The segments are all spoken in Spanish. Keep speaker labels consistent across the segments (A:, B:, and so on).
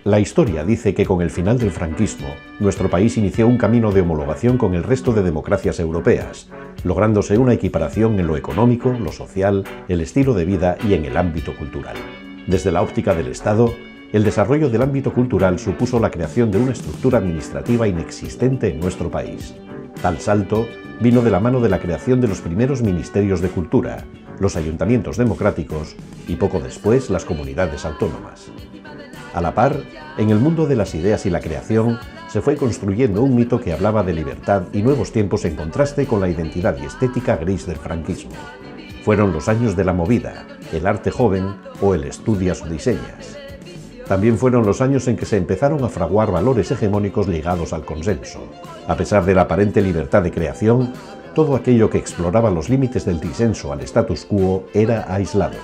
A: La historia dice que con el final del franquismo, nuestro país inició un camino de homologación con el resto de democracias europeas, lográndose una equiparación en lo económico, lo social, el estilo de vida y en el ámbito cultural. Desde la óptica del Estado, el desarrollo del ámbito cultural supuso la creación de una estructura administrativa inexistente en nuestro país. Tal salto vino de la mano de la creación de los primeros ministerios de cultura, los ayuntamientos democráticos y poco después las comunidades autónomas. A la par, en el mundo de las ideas y la creación, se fue construyendo un mito que hablaba de libertad y nuevos tiempos en contraste con la identidad y estética gris del franquismo. Fueron los años de la movida, el arte joven o el estudias o diseñas. También fueron los años en que se empezaron a fraguar valores hegemónicos ligados al consenso. A pesar de la aparente libertad de creación, todo aquello que exploraba los límites del disenso al status quo era aislado.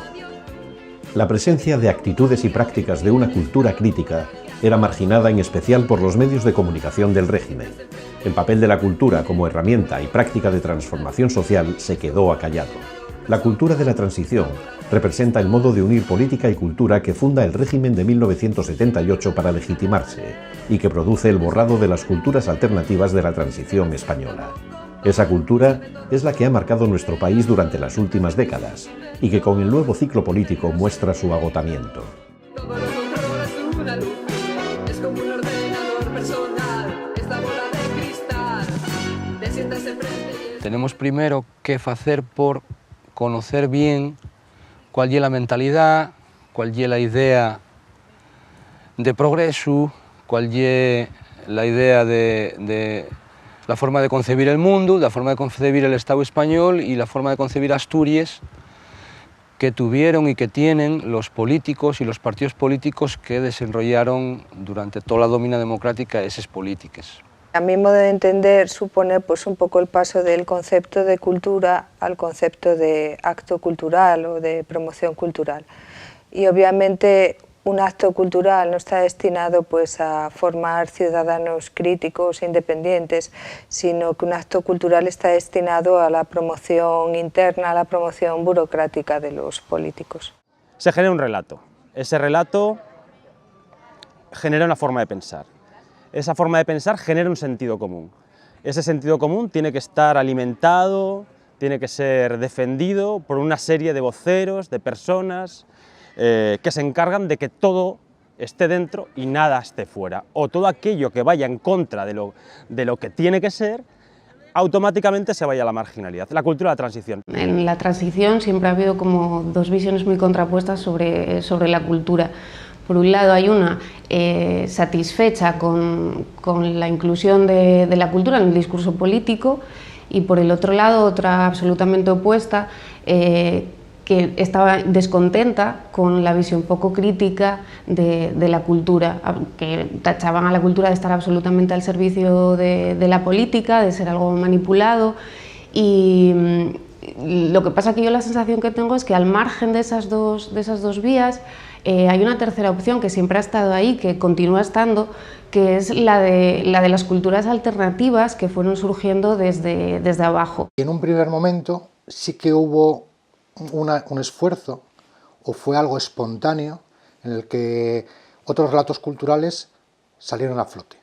A: La presencia de actitudes y prácticas de una cultura crítica era marginada en especial por los medios de comunicación del régimen. El papel de la cultura como herramienta y práctica de transformación social se quedó acallado. La cultura de la transición representa el modo de unir política y cultura que funda el régimen de 1978 para legitimarse y que produce el borrado de las culturas alternativas de la transición española. Esa cultura es la que ha marcado nuestro país durante las últimas décadas y que con el nuevo ciclo político muestra su agotamiento.
B: Tenemos primero que hacer por conocer bien cuál es la mentalidad, cuál es la idea de progreso, cuál es la idea de la forma de concebir el mundo, la forma de concebir el Estado español y la forma de concebir Asturias que tuvieron y que tienen los políticos y los partidos políticos que desarrollaron durante toda la domina democrática esas políticas.
C: A mi modo de entender supone pues, un poco el paso del concepto de cultura al concepto de acto cultural o de promoción cultural. Y obviamente un acto cultural no está destinado pues, a formar ciudadanos críticos e independientes, sino que un acto cultural está destinado a la promoción interna, a la promoción burocrática de los políticos.
D: Se genera un relato. Ese relato genera una forma de pensar. Esa forma de pensar genera un sentido común. Ese sentido común tiene que estar alimentado, tiene que ser defendido por una serie de voceros, de personas que se encargan de que todo esté dentro y nada esté fuera. O todo aquello que vaya en contra de lo que tiene que ser, automáticamente se vaya a la marginalidad. La cultura de la transición.
E: En la transición siempre ha habido como dos visiones muy contrapuestas sobre la cultura. Por un lado hay una satisfecha con la inclusión de la cultura en el discurso político y por el otro lado otra absolutamente opuesta que estaba descontenta con la visión poco crítica de la cultura, que tachaban a la cultura de estar absolutamente al servicio de la política, de ser algo manipulado y lo que pasa que yo la sensación que tengo es que al margen de esas dos vías hay una tercera opción que siempre ha estado ahí, que continúa estando, que es la de las culturas alternativas que fueron surgiendo desde abajo.
F: En un primer momento sí que hubo un esfuerzo, o fue algo espontáneo, en el que otros relatos culturales salieron a flote.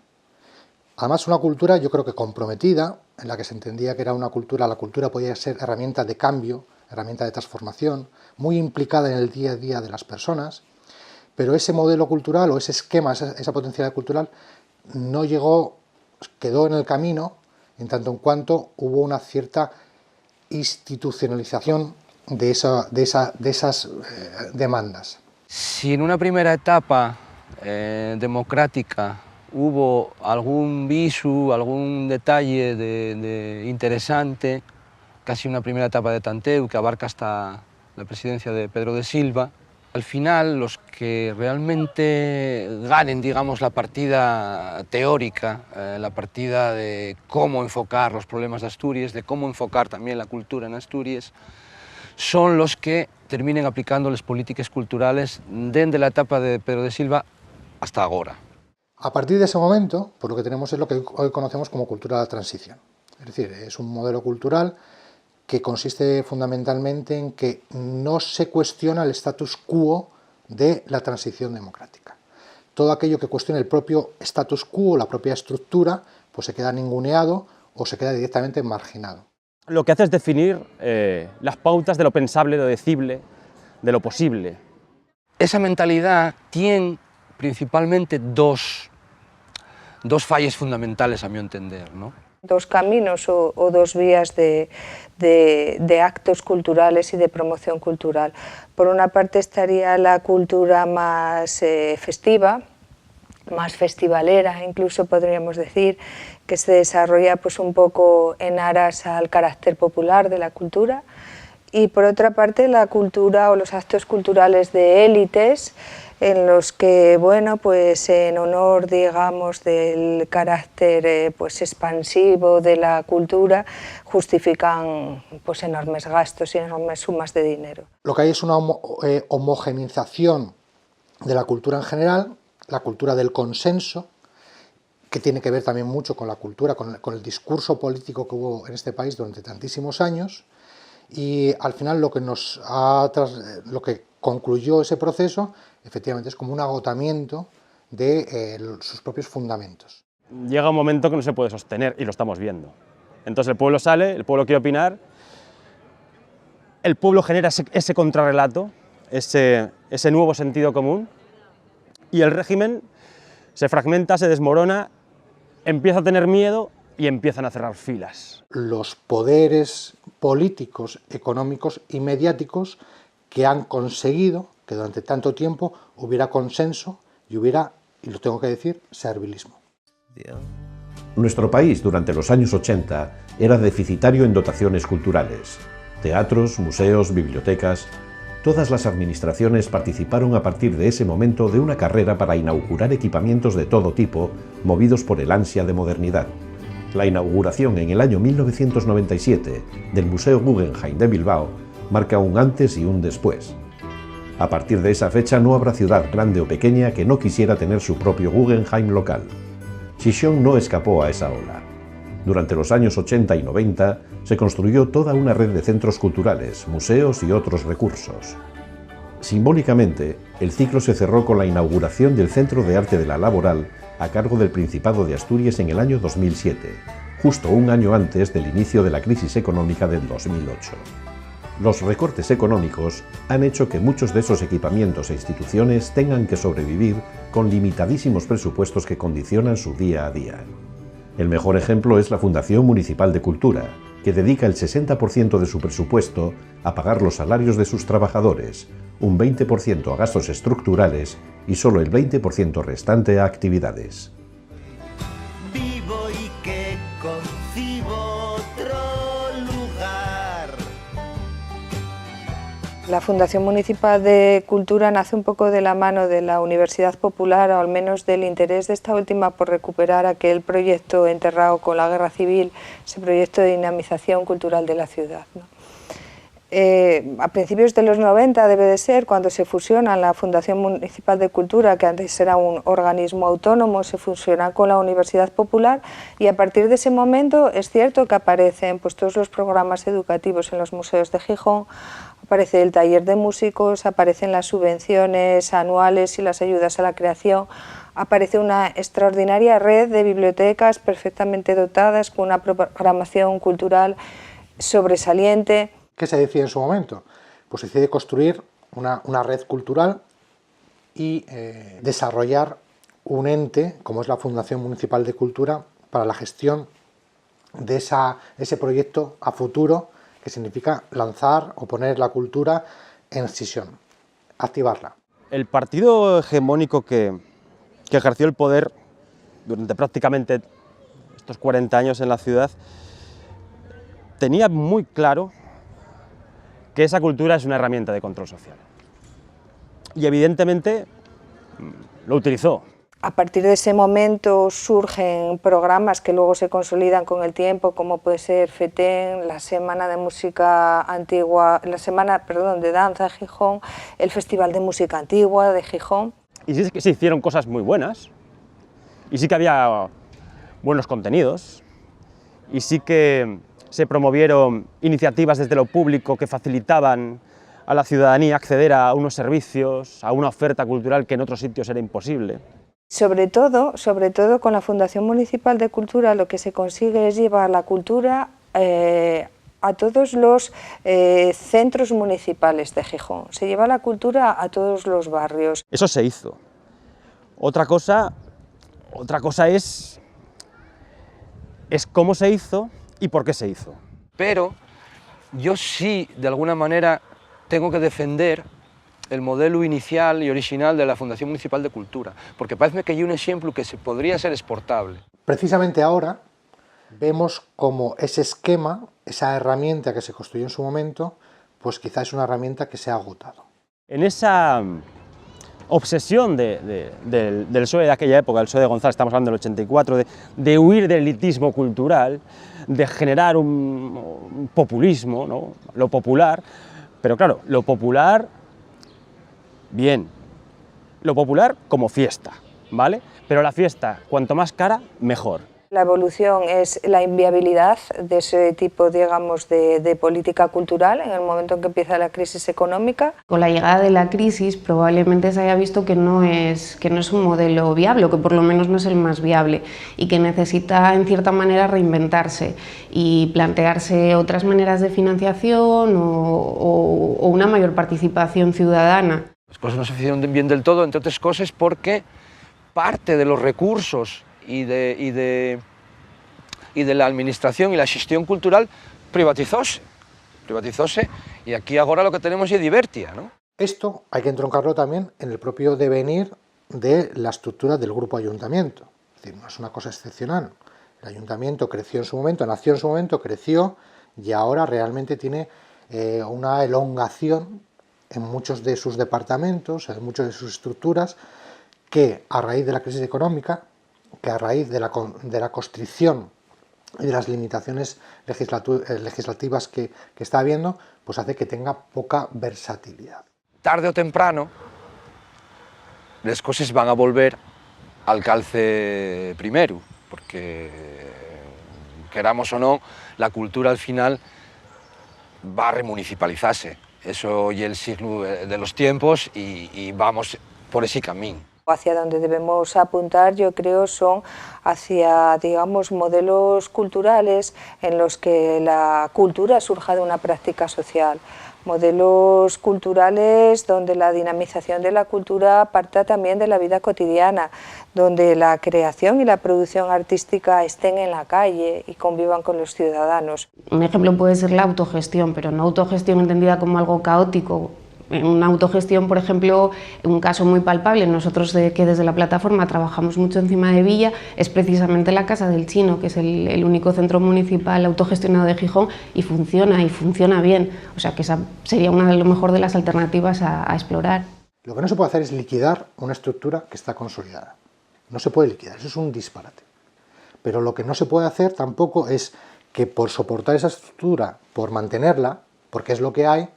F: Además, una cultura, yo creo que comprometida, en la que se entendía que era una cultura, la cultura podía ser herramienta de cambio, herramienta de transformación, muy implicada en el día a día de las personas, pero ese modelo cultural o ese esquema, esa potencialidad cultural, no llegó, quedó en el camino, en tanto en cuanto hubo una cierta institucionalización de esas demandas.
B: Si en una primera etapa democrática hubo algún viso, algún detalle interesante, casi una primera etapa de tanteo que abarca hasta la presidencia de Pedro de Silva, al final los que realmente ganen, digamos, la partida teórica, la partida de cómo enfocar los problemas de Asturias, de cómo enfocar también la cultura en Asturias, son los que terminen aplicando las políticas culturales desde la etapa de Pedro de Silva hasta ahora.
F: A partir de ese momento, por lo que tenemos es lo que hoy conocemos como cultura de la transición. Es decir, es un modelo cultural que consiste fundamentalmente en que no se cuestiona el status quo de la transición democrática. todo aquello que cuestione el propio status quo, la propia estructura, pues se queda ninguneado o se queda directamente marginado.
D: Lo que hace es definir las pautas de lo pensable, lo decible, de lo posible.
B: Esa mentalidad tiene principalmente dos fallos fundamentales, a mi entender, ¿no?
C: Dos caminos o dos vías de actos culturales y de promoción cultural. Por una parte estaría la cultura más festiva, más festivalera, incluso podríamos decir, que se desarrolla pues un poco en aras al carácter popular de la cultura, y por otra parte la cultura o los actos culturales de élites, en los que, bueno, pues en honor, digamos, del carácter pues expansivo de la cultura, justifican pues enormes gastos y enormes sumas de dinero.
F: Lo que hay es una homogeneización de la cultura en general, la cultura del consenso, que tiene que ver también mucho con la cultura, con el discurso político que hubo en este país durante tantísimos años, y al final lo que concluyó ese proceso, efectivamente, es como un agotamiento de sus propios fundamentos.
D: Llega un momento que no se puede sostener, y lo estamos viendo. Entonces el pueblo sale, el pueblo quiere opinar, el pueblo genera ese contrarrelato, ese nuevo sentido común, y el régimen se fragmenta, se desmorona, empieza a tener miedo y empiezan a cerrar filas.
F: Los poderes políticos, económicos y mediáticos que han conseguido que durante tanto tiempo hubiera consenso y hubiera, y lo tengo que decir, servilismo.
A: Nuestro país durante los años 80 era deficitario en dotaciones culturales. Teatros, museos, bibliotecas. Todas las administraciones participaron a partir de ese momento de una carrera para inaugurar equipamientos de todo tipo, movidos por el ansia de modernidad. La inauguración en el año 1997 del Museo Guggenheim de Bilbao marca un antes y un después. A partir de esa fecha no habrá ciudad grande o pequeña que no quisiera tener su propio Guggenheim local. Gijón no escapó a esa ola. Durante los años 80 y 90 se construyó toda una red de centros culturales, museos y otros recursos. Simbólicamente, el ciclo se cerró con la inauguración del Centro de Arte de la Laboral a cargo del Principado de Asturias en el año 2007, justo un año antes del inicio de la crisis económica del 2008. Los recortes económicos han hecho que muchos de esos equipamientos e instituciones tengan que sobrevivir con limitadísimos presupuestos que condicionan su día a día. El mejor ejemplo es la Fundación Municipal de Cultura, que dedica el 60% de su presupuesto a pagar los salarios de sus trabajadores, un 20% a gastos estructurales y solo el 20% restante a actividades.
G: Vivo y que concibo otro lugar.
C: La Fundación Municipal de Cultura nace un poco de la mano de la Universidad Popular, o al menos del interés de esta última por recuperar aquel proyecto enterrado con la Guerra Civil, ese proyecto de dinamización cultural de la ciudad, ¿no? A principios de los 90 debe de ser, cuando se fusiona la Fundación Municipal de Cultura, que antes era un organismo autónomo, se fusiona con la Universidad Popular, y a partir de ese momento es cierto que aparecen pues, todos los programas educativos en los museos de Gijón, aparece el taller de músicos, aparecen las subvenciones anuales y las ayudas a la creación, aparece una extraordinaria red de bibliotecas perfectamente dotadas con una programación cultural sobresaliente.
F: ¿Qué se decide en su momento? Pues se decide construir una red cultural y desarrollar un ente, como es la Fundación Municipal de Cultura, para la gestión de ese proyecto a futuro, que significa lanzar o poner la cultura en sesión, activarla.
D: El partido hegemónico que ejerció el poder durante prácticamente estos 40 años en la ciudad tenía muy claro que esa cultura es una herramienta de control social. Y evidentemente lo utilizó.
C: A partir de ese momento surgen programas que luego se consolidan con el tiempo, como puede ser FETEN, la Semana de Música Antigua, de Danza de Gijón, el Festival de Música Antigua de Gijón.
D: Y sí que se hicieron cosas muy buenas, y sí que había buenos contenidos, y sí que se promovieron iniciativas desde lo público que facilitaban a la ciudadanía acceder a unos servicios, a una oferta cultural que en otros sitios era imposible.
C: Sobre todo con la Fundación Municipal de Cultura lo que se consigue es llevar la cultura a todos los centros municipales de Gijón. Se lleva la cultura a todos los barrios.
D: Eso se hizo. Otra cosa es cómo se hizo y por qué se hizo.
B: Pero yo sí, de alguna manera, tengo que defender el modelo inicial y original de la Fundación Municipal de Cultura, porque parece que hay un ejemplo que podría ser exportable.
F: Precisamente ahora vemos como ese esquema, esa herramienta que se construyó en su momento, pues quizás es una herramienta que se ha agotado.
D: En esa obsesión del PSOE de aquella época, el PSOE de González, estamos hablando del 84, de huir del elitismo cultural, de generar un populismo, ¿no? Lo popular, pero claro, lo popular, bien, lo popular como fiesta, ¿vale? Pero la fiesta, cuanto más cara, mejor.
C: La evolución es la inviabilidad de ese tipo, digamos, de política cultural en el momento en que empieza la crisis económica.
E: Con la llegada de la crisis probablemente se haya visto que no es un modelo viable, o que por lo menos no es el más viable, y que necesita en cierta manera reinventarse y plantearse otras maneras de financiación o una mayor participación ciudadana.
B: Las cosas no se hicieron bien del todo, entre otras cosas porque parte de los recursos y de la administración y la gestión cultural privatizóse, y aquí ahora lo que tenemos es divertia, ¿no?
F: Esto hay que entroncarlo también en el propio devenir de la estructura del grupo ayuntamiento. Es decir, no es una cosa excepcional. El ayuntamiento creció en su momento, nació en su momento, creció y ahora realmente tiene una elongación en muchos de sus departamentos, en muchas de sus estructuras, que a raíz de la crisis económica, que a raíz de la constricción y de las limitaciones legislativas que está habiendo, pues hace que tenga poca versatilidad.
B: Tarde o temprano, las cosas van a volver al calce primero, porque queramos o no, la cultura al final va a remunicipalizarse. Eso y el signo de los tiempos y vamos por ese camino.
C: Hacia donde debemos apuntar, yo creo, son hacia, digamos, modelos culturales en los que la cultura surja de una práctica social. Modelos culturales donde la dinamización de la cultura parta también de la vida cotidiana, donde la creación y la producción artística estén en la calle y convivan con los ciudadanos.
E: Un ejemplo puede ser la autogestión, pero no autogestión entendida como algo caótico. En una autogestión, por ejemplo, un caso muy palpable, nosotros que desde la plataforma trabajamos mucho encima de Villa, es precisamente la Casa del Chino, que es el único centro municipal autogestionado de Gijón y funciona bien. O sea que esa sería una de lo mejor de las alternativas a explorar.
F: Lo que no se puede hacer es liquidar una estructura que está consolidada. No se puede liquidar, eso es un disparate. Pero lo que no se puede hacer tampoco es que por soportar esa estructura, por mantenerla, porque es lo que hay,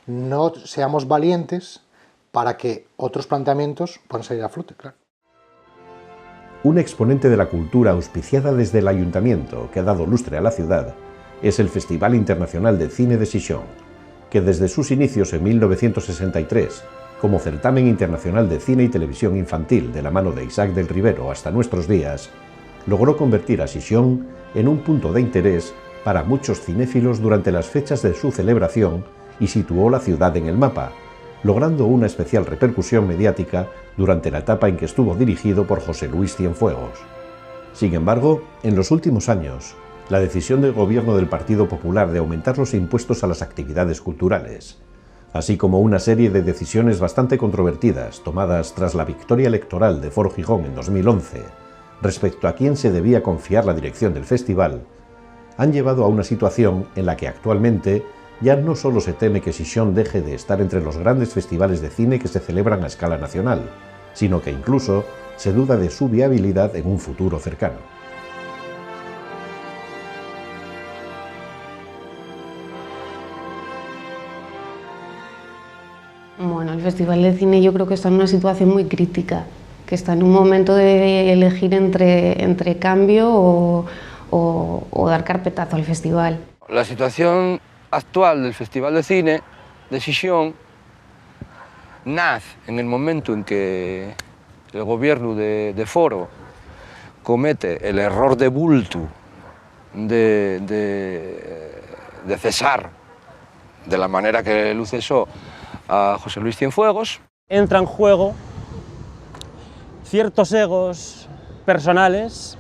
F: no seamos valientes para que otros planteamientos puedan salir a flote, claro.
A: Un exponente de la cultura auspiciada desde el ayuntamiento que ha dado lustre a la ciudad es el Festival Internacional de Cine de Xixón, que desde sus inicios en 1963, como certamen internacional de cine y televisión infantil de la mano de Isaac del Rivero hasta nuestros días, logró convertir a Xixón en un punto de interés para muchos cinéfilos durante las fechas de su celebración y situó la ciudad en el mapa, logrando una especial repercusión mediática durante la etapa en que estuvo dirigido por José Luis Cienfuegos. Sin embargo, en los últimos años, la decisión del gobierno del Partido Popular de aumentar los impuestos a las actividades culturales, así como una serie de decisiones bastante controvertidas tomadas tras la victoria electoral de Foro Gijón en 2011, respecto a quién se debía confiar la dirección del festival, han llevado a una situación en la que actualmente ya no solo se teme que Xixón deje de estar entre los grandes festivales de cine que se celebran a escala nacional, sino que incluso se duda de su viabilidad en un futuro cercano.
E: Bueno, el Festival de Cine yo creo que está en una situación muy crítica, que está en un momento de elegir entre cambio o dar carpetazo al festival.
B: La situación actual del Festival de Cine de Xixón nace en el momento en que el gobierno de Foro comete el error de bulto de cesar de la manera que lo cesó a José Luis Cienfuegos,
D: entra en juego ciertos egos personales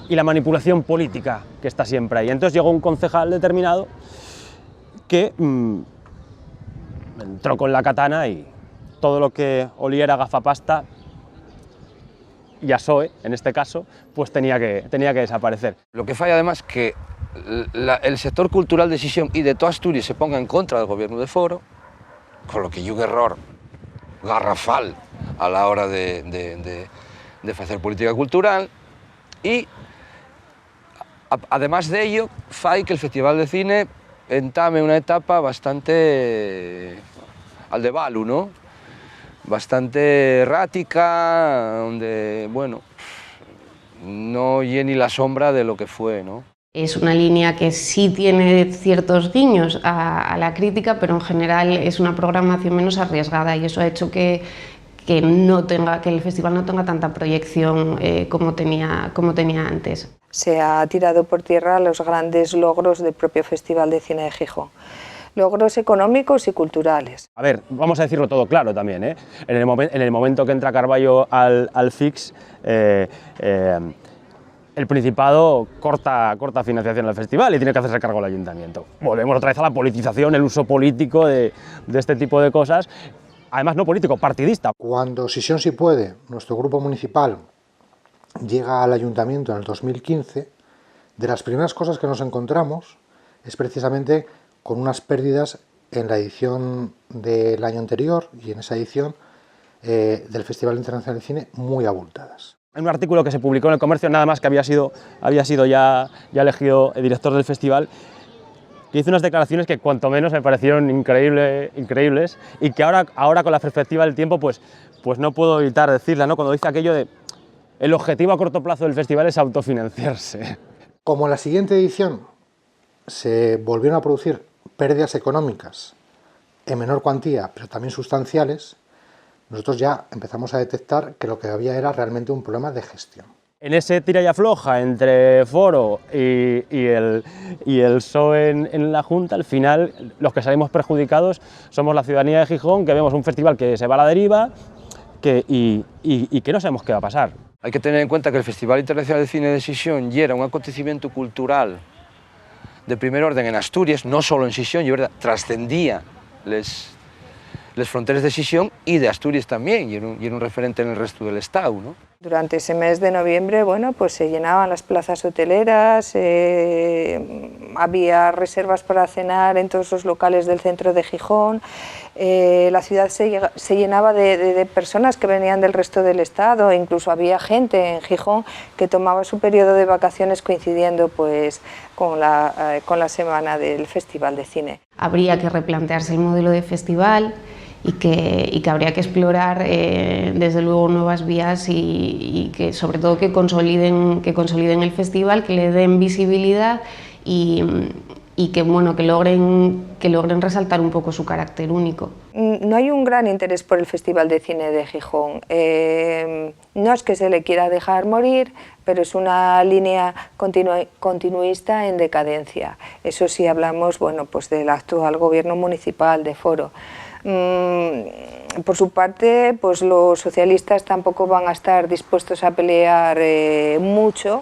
D: y la manipulación política que está siempre ahí. Entonces llegó un concejal determinado que entró con la katana y todo lo que oliera gafapasta y a PSOE, en este caso, pues tenía que desaparecer.
B: Lo que falla además que el sector cultural de Xixón y de toda Asturias se ponga en contra del gobierno de Foro, con lo que hay un error garrafal a la hora de hacer política cultural, y además de ello, fai que el Festival de Cine entame una etapa bastante aldebalu, ¿no? Bastante errática, donde, bueno, no hay ni la sombra de lo que fue, ¿no?
E: Es una línea que sí tiene ciertos guiños a la crítica, pero en general es una programación menos arriesgada y eso ha hecho que el festival no tenga tanta proyección como tenía antes.
C: Se ha tirado por tierra los grandes logros del propio Festival de Cine de Gijón. Logros económicos y culturales.
D: A ver, vamos a decirlo todo claro también, ¿eh? En el momento que entra Carballo al FIX, el Principado corta financiación al festival y tiene que hacerse cargo el ayuntamiento. Volvemos otra vez a la politización, el uso político de este tipo de cosas, además no político, partidista.
F: Cuando Xixón Si Puede, nuestro grupo municipal, llega al ayuntamiento en el 2015, de las primeras cosas que nos encontramos es precisamente con unas pérdidas en la edición del año anterior y en esa edición del Festival Internacional de Cine muy abultadas.
D: Hay un artículo que se publicó en El Comercio, nada más que había sido ya elegido director del festival, que hizo unas declaraciones que cuanto menos me parecieron increíbles y que ahora con la perspectiva del tiempo pues no puedo evitar decirla, ¿no? Cuando dice aquello de el objetivo a corto plazo del festival es autofinanciarse.
F: Como en la siguiente edición se volvieron a producir pérdidas económicas en menor cuantía, pero también sustanciales, nosotros ya empezamos a detectar que lo que había era realmente un problema de gestión.
D: En ese tira y afloja entre Foro y el PSOE en la Junta, al final los que salimos perjudicados somos la ciudadanía de Gijón, que vemos un festival que se va a la deriva y que no sabemos qué va a pasar.
B: Hay que tener en cuenta que el Festival Internacional de Cine de Xixón ya era un acontecimiento cultural de primer orden en Asturias, no solo en Xixón, y verdad, trascendía las fronteras de Xixón y de Asturias también, y era un referente en el resto del Estado, ¿no?
C: Durante ese mes de noviembre, bueno, pues se llenaban las plazas hoteleras, había reservas para cenar en todos los locales del centro de Gijón, la ciudad se llenaba de personas que venían del resto del estado, incluso había gente en Gijón que tomaba su periodo de vacaciones coincidiendo pues con la semana del Festival de Cine.
E: Habría que replantearse el modelo de festival y que habría que explorar desde luego nuevas vías y que sobre todo que consoliden el festival, que le den visibilidad y que logren resaltar un poco su carácter único.
C: No hay un gran interés por el Festival de Cine de Gijón. No es que se le quiera dejar morir, pero es una línea continuista en decadencia. Eso sí hablamos, bueno, pues del actual gobierno municipal de Foro. Por su parte, pues los socialistas tampoco van a estar dispuestos a pelear mucho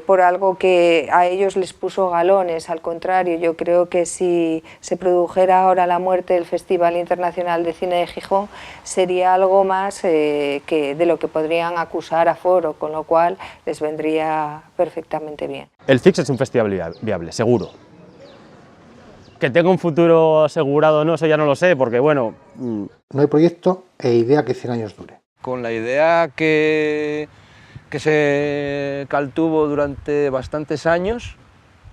C: por algo que a ellos les puso galones. Al contrario, yo creo que si se produjera ahora la muerte del Festival Internacional de Cine de Gijón, sería algo más que de lo que podrían acusar a Foro, con lo cual les vendría perfectamente bien.
D: El FIX es un festival viable, seguro. Que tenga un futuro asegurado o no, eso ya no lo sé, porque bueno...
F: No hay proyecto e idea que 100 años dure.
B: Con la idea que se caltuvo durante bastantes años,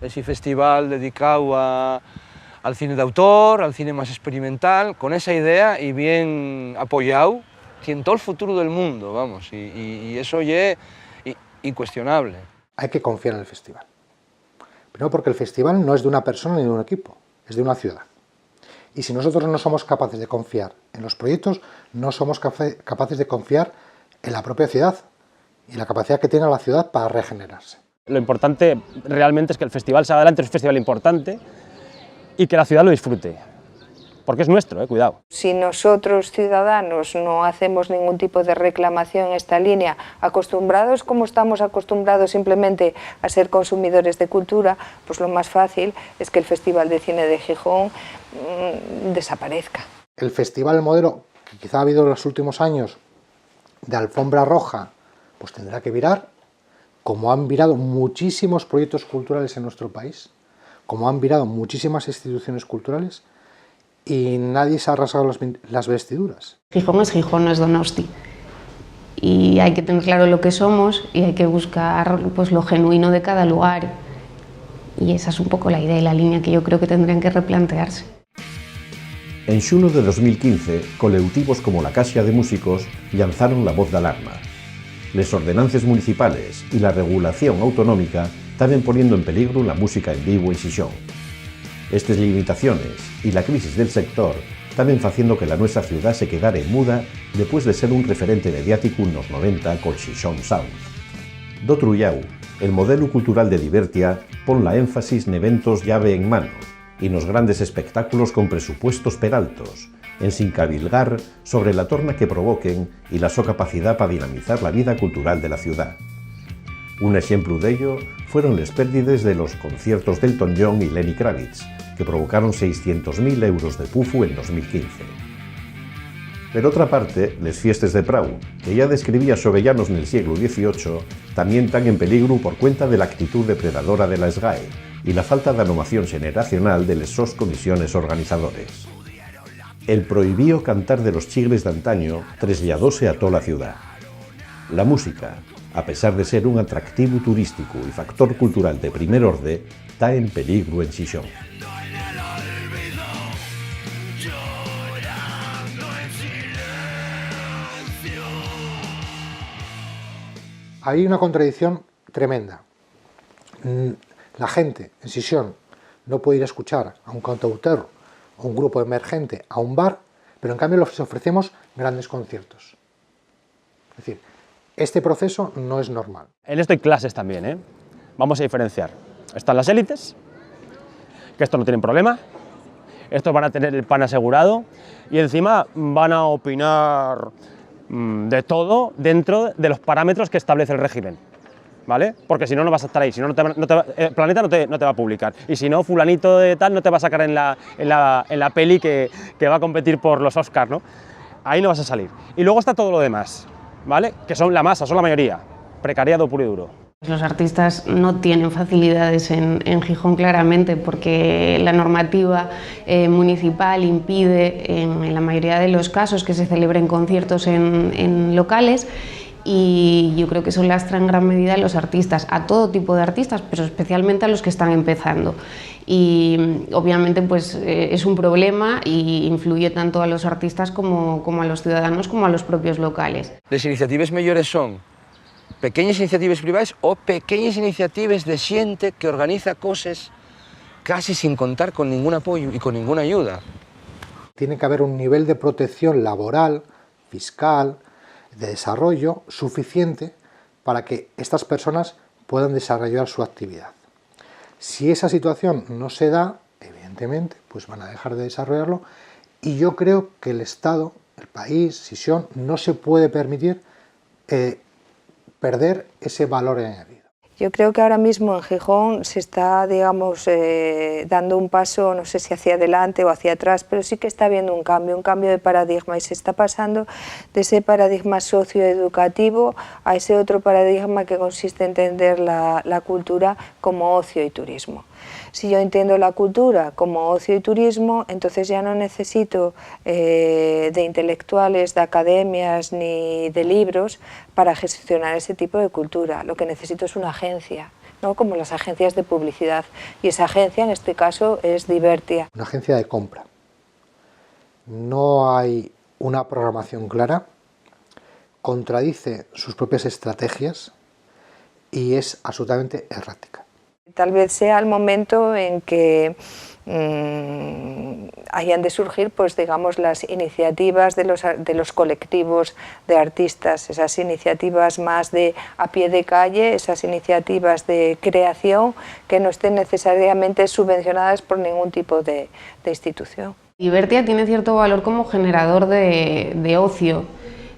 B: ese festival dedicado al cine de autor, al cine más experimental, con esa idea y bien apoyado, tiene todo el futuro del mundo, vamos, y eso ya es incuestionable.
F: Hay que confiar en el festival. Primero porque el festival no es de una persona ni de un equipo, es de una ciudad. Y si nosotros no somos capaces de confiar en los proyectos, no somos capaces de confiar en la propia ciudad y la capacidad que tenga la ciudad para regenerarse.
D: Lo importante realmente es que el festival salga adelante, es un festival importante y que la ciudad lo disfrute, porque es nuestro, cuidado.
C: Si nosotros, ciudadanos, no hacemos ningún tipo de reclamación en esta línea, acostumbrados como estamos acostumbrados simplemente a ser consumidores de cultura, pues lo más fácil es que el Festival de Cine de Gijón desaparezca.
F: El festival modelo que quizá ha habido en los últimos años de alfombra roja, pues tendrá que virar, como han virado muchísimos proyectos culturales en nuestro país, como han virado muchísimas instituciones culturales, y nadie se ha rasgado las vestiduras.
E: Gijón, no es Donosti. Y hay que tener claro lo que somos y hay que buscar pues, lo genuino de cada lugar. Y esa es un poco la idea y la línea que yo creo que tendrían que replantearse.
A: En xuno de 2015, colectivos como la Caixa de Músicos lanzaron la voz de alarma. Les ordenances municipales y la regulación autonómica estaban poniendo en peligro la música en vivo en Xixón. Estas limitaciones y la crisis del sector estaban haciendo que la nuestra ciudad se quedara muda después de ser un referente mediático en los 90 con Xixón Sound. D'otro llau, el modelo cultural de Divertia pon la énfasis en eventos llave en mano y nos grandes espectáculos con presupuestos peraltos, en sin cabilgar sobre la torna que provoquen y la so capacidad para dinamizar la vida cultural de la ciudad. Un ejemplo de ello fueron las pérdidas de los conciertos de Elton John y Lenny Kravitz, que provocaron 600.000 euros de pufu en 2015. Per otra parte, les fiestes de Prau, que ya describía Xovellanos en el siglo XVIII, también están en peligro por cuenta de la actitud depredadora de la SGAE y la falta de anomación generacional de las sos comisiones organizadores. El prohibío cantar de los chigres de antaño trasladóse a toda la ciudad. La música, a pesar de ser un atractivo turístico y factor cultural de primer orden, está en peligro en Xixón.
F: Hay una contradicción tremenda. La gente en Xixón no puede ir a escuchar a un cantautor o un grupo emergente a un bar, pero en cambio les ofrecemos grandes conciertos. Es decir, este proceso no es normal.
D: En esto hay clases también, Vamos a diferenciar. Están las élites, que estos no tienen problema, estos van a tener el pan asegurado y encima van a opinar de todo dentro de los parámetros que establece el régimen, ¿vale? Porque si no, no vas a estar ahí, si no, el Planeta no te va a publicar, y si no, fulanito de tal no te va a sacar en la peli que va a competir por los Oscars, ¿no? Ahí no vas a salir. Y luego está todo lo demás, ¿vale? Que son la masa, son la mayoría, precariado puro y duro.
E: Los artistas no tienen facilidades en Gijón claramente porque la normativa municipal impide en la mayoría de los casos que se celebren conciertos en locales, y yo creo que eso lastra en gran medida a los artistas, a todo tipo de artistas, pero especialmente a los que están empezando. Y obviamente pues, es un problema y influye tanto a los artistas como a los ciudadanos como a los propios locales.
B: Las iniciativas mayores son pequeñas iniciativas privadas o pequeñas iniciativas de gente que organiza cosas casi sin contar con ningún apoyo y con ninguna ayuda.
F: Tiene que haber un nivel de protección laboral, fiscal, de desarrollo suficiente para que estas personas puedan desarrollar su actividad. Si esa situación no se da, evidentemente, pues van a dejar de desarrollarlo, y yo creo que el Estado, el país, Xixón, no se puede permitir perder ese valor añadido.
C: Yo creo que ahora mismo en Gijón se está, digamos, dando un paso, no sé si hacia adelante o hacia atrás, pero sí que está habiendo un cambio de paradigma, y se está pasando de ese paradigma socioeducativo a ese otro paradigma que consiste en entender la cultura como ocio y turismo. Si yo entiendo la cultura como ocio y turismo, entonces ya no necesito de intelectuales, de academias ni de libros para gestionar ese tipo de cultura. Lo que necesito es una agencia, ¿no? Como las agencias de publicidad. Y esa agencia, en este caso, es Divertia.
F: Una agencia de compra. No hay una programación clara, contradice sus propias estrategias y es absolutamente errática.
C: Tal vez sea el momento en que hayan de surgir, pues digamos, las iniciativas de los colectivos de artistas, esas iniciativas más de a pie de calle, esas iniciativas de creación que no estén necesariamente subvencionadas por ningún tipo de institución.
E: Divertia tiene cierto valor como generador de ocio.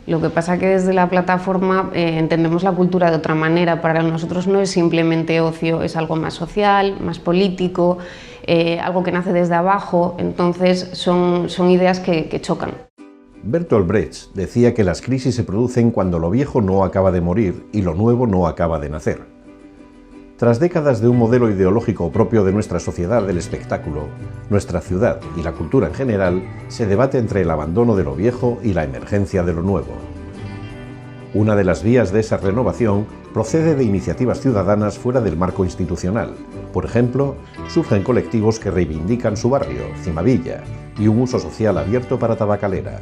E: Lo que pasa que desde la plataforma entendemos la cultura de otra manera. Para nosotros no es simplemente ocio, es algo más social, más político, algo que nace desde abajo, entonces son ideas que chocan.
A: Bertolt Brecht decía que las crisis se producen cuando lo viejo no acaba de morir y lo nuevo no acaba de nacer. Tras décadas de un modelo ideológico propio de nuestra sociedad del espectáculo, nuestra ciudad y la cultura en general se debate entre el abandono de lo viejo y la emergencia de lo nuevo. Una de las vías de esa renovación procede de iniciativas ciudadanas fuera del marco institucional. Por ejemplo, surgen colectivos que reivindican su barrio, Cimavilla, y un uso social abierto para Tabacalera.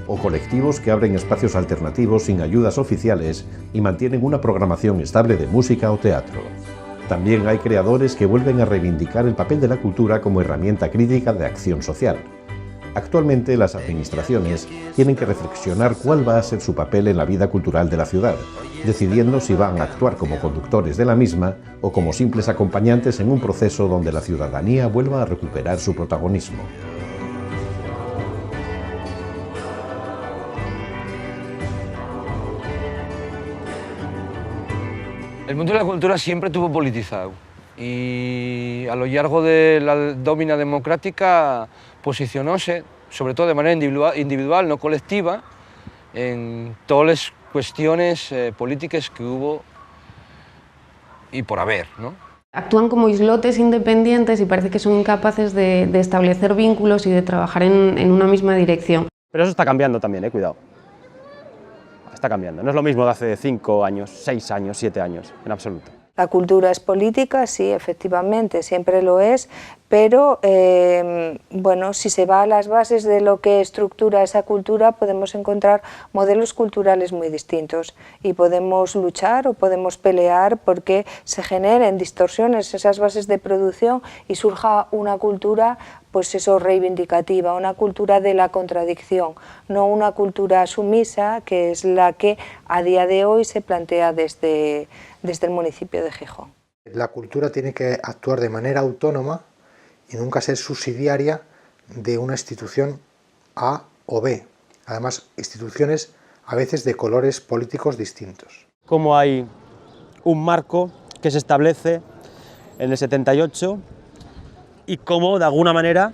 A: O colectivos que abren espacios alternativos sin ayudas oficiales y mantienen una programación estable de música o teatro. También hay creadores que vuelven a reivindicar el papel de la cultura como herramienta crítica de acción social. Actualmente las administraciones tienen que reflexionar cuál va a ser su papel en la vida cultural de la ciudad, decidiendo si van a actuar como conductores de la misma o como simples acompañantes en un proceso donde la ciudadanía vuelva a recuperar su protagonismo.
B: El mundo de la cultura siempre estuvo politizado y a lo largo de la domina democrática posicionóse, sobre todo de manera individual, no colectiva, en todas las cuestiones políticas que hubo y por haber, ¿no?
E: Actúan como islotes independientes y parece que son incapaces de establecer vínculos y de trabajar en una misma dirección.
D: Pero eso está cambiando también, cuidado. Está cambiando. No es lo mismo de hace 5 años, 6 años, 7 años, en absoluto.
C: La cultura es política, sí, efectivamente, siempre lo es, pero bueno, si se va a las bases de lo que estructura esa cultura, podemos encontrar modelos culturales muy distintos y podemos luchar o podemos pelear porque se generen distorsiones esas bases de producción y surja una cultura, pues eso, reivindicativa, una cultura de la contradicción, no una cultura sumisa, que es la que a día de hoy se plantea desde el municipio de Gijón.
F: La cultura tiene que actuar de manera autónoma y nunca ser subsidiaria de una institución A o B. Además, instituciones a veces de colores políticos distintos.
D: Como hay un marco que se establece en el 78 y cómo, de alguna manera,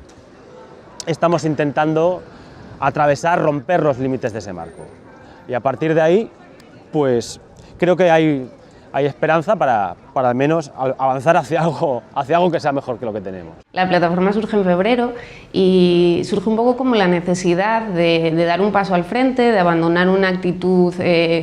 D: estamos intentando atravesar, romper los límites de ese marco. Y a partir de ahí, pues creo que hay esperanza para al menos avanzar hacia algo que sea mejor que lo que tenemos.
E: La plataforma surge en febrero y surge un poco como la necesidad de dar un paso al frente, de abandonar una actitud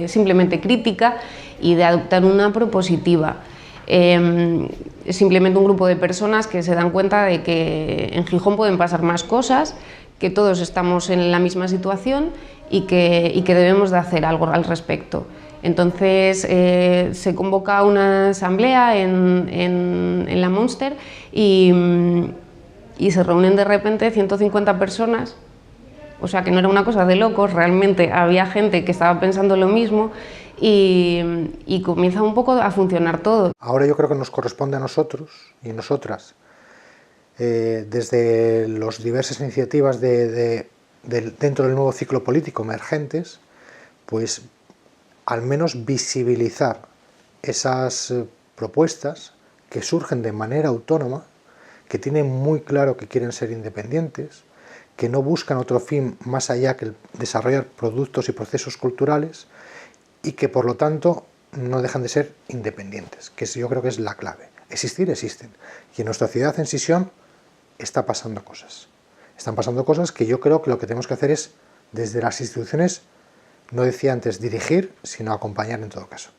E: simplemente crítica y de adoptar una propositiva. Es simplemente un grupo de personas que se dan cuenta de que en Gijón pueden pasar más cosas, que todos estamos en la misma situación y que debemos de hacer algo al respecto. Entonces se convoca una asamblea en la Monster y se reúnen de repente 150 personas, o sea que no era una cosa de locos, realmente había gente que estaba pensando lo mismo y comienza un poco a funcionar todo.
F: Ahora yo creo que nos corresponde a nosotros y nosotras, desde las diversas iniciativas dentro del nuevo ciclo político emergentes, pues al menos visibilizar esas propuestas que surgen de manera autónoma, que tienen muy claro que quieren ser independientes, que no buscan otro fin más allá que el desarrollar productos y procesos culturales y que por lo tanto no dejan de ser independientes, que yo creo que es la clave. Existir, existen. Y en nuestra ciudad en Sisión está pasando cosas. Están pasando cosas que yo creo que lo que tenemos que hacer es, desde las instituciones, no decía antes dirigir, sino acompañar en todo caso.